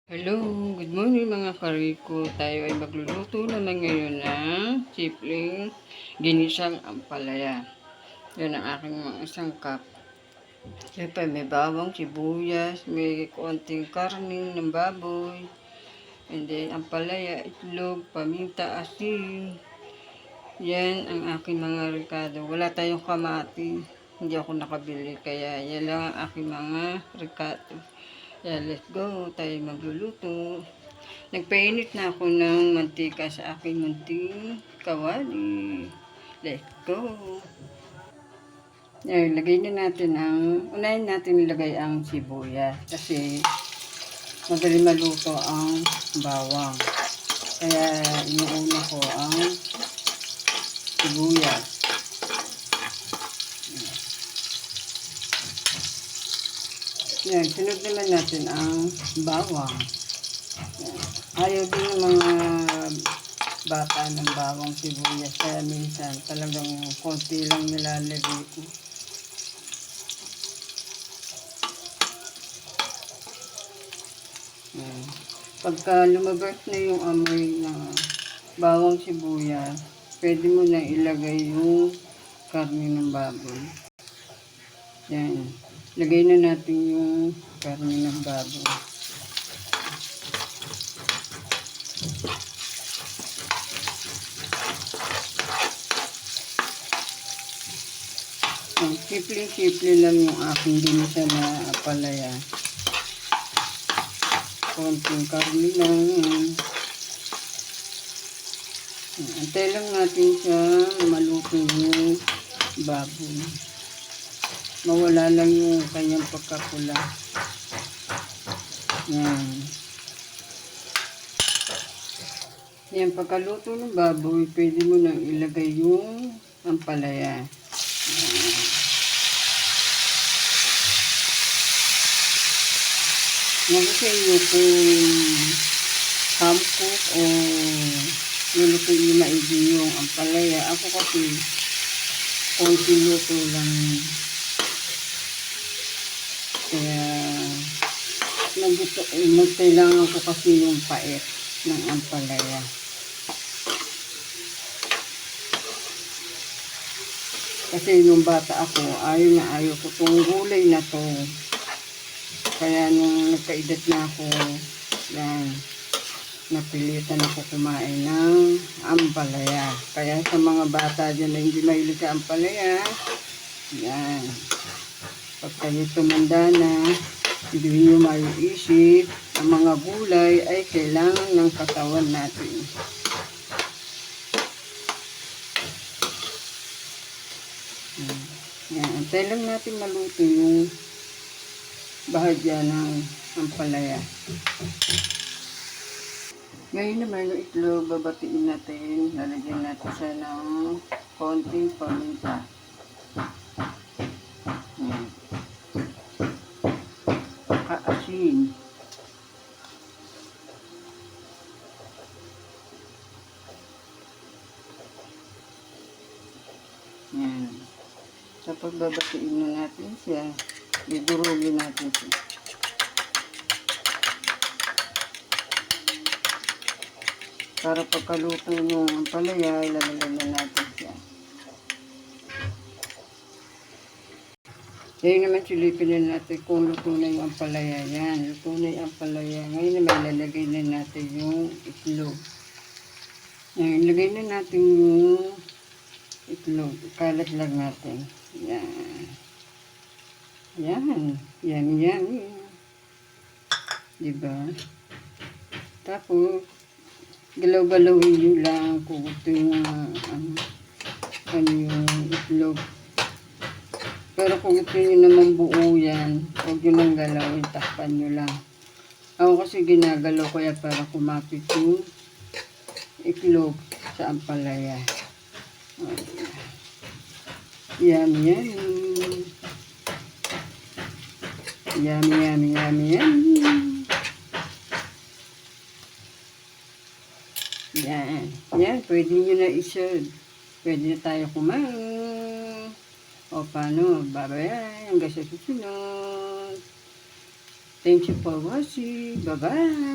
Hello, good morning mga kariko. Tayo ay magluluto naman ngayon ng simpleng ginisang ampalaya. Yan ang aking mga isang cup. Siyempre may bawang, sibuyas, may konting karning ng baboy, and then ampalaya, itlog, paminta, asin. Yan ang aking mga rekado. Wala tayong kamati. Hindi ako nakabili kaya yan lang ang aking mga rekado. Yeah, let's go. Tayo magluluto. Nagpainit na ako ng mantika sa aking munting kawali. Let's go. Yeah, unahin natin ilagay ang sibuyas kasi madali maluto ang bawang. Kaya inuuna ko ang sibuyas. Yan, sunod naman natin ang bawang. Yan. Ayaw din ng mga bata ng bawang sibuyas. Kaya minsan talagang konti lang nilalagay ko. Yan. Pagka lumabas na yung amoy ng bawang sibuyas, pwede mo na ilagay yung karne ng baboy. Yan. Lagay na natin yung karne ng baboy. Simple-simple lang yung aking ginisa na ampalaya. Konting karne lang. Antay lang natin siya maluto yung baboy. Mawala lang yung kanyang pagkapula. Yan. Yan, pagkaluto ng baboy, pwede mo nang ilagay yung ampalaya. Yan kasi yung ham cook o luluto yung maigi yung ampalaya. Ako kasi konti luto lang. Kaya nagkailangan ko kasi yung pait ng ampalaya. Kasi nung bata ako, ayaw ko itong gulay na to. Kaya nung nagkaedad na ako, yan, napilitan ako kumain ng ampalaya. Kaya sa mga bata dyan na hindi mahilig sa ampalaya, yan, pag kayo tumanda na, hindi nyo maiisip, ang mga gulay ay kailangan ng katawan natin. Yan, antay lang natin maluto yung bahagya ng ampalaya. Ngayon naman yung itlog, babatiin natin, lalagyan natin siya ng konting paminta. Kaasin. Yan. Kapag babatiin na natin siya, bidurugin natin siya. Para pagkaluto yung ampalaya, ilalagay na natin siya. Ngayon naman silipin na natin kung luto na yung ampalaya. Yan, luto na yung ampalaya. Ngayon naman ilalagay na natin yung itlog. Yan, ilagay na natin yung itlog. Kalat lang natin. Yan. Yan. Yan. Diba? Tapos, galaw-galawin nyo lang kung ito yung yung itlog. Pero kung ito nyo naman buo yan, huwag nyo lang galawin, takpan nyo lang. Ako kasi ginagalaw ko yan para kumapit yung itlog sa ampalaya. Yummy. Yummy. Yan, pwede nyo na i-serve. Pwede na tayo kumain. O paano, bye-bye. Hanggang sa susunod. Thank you for watching. Bye-bye.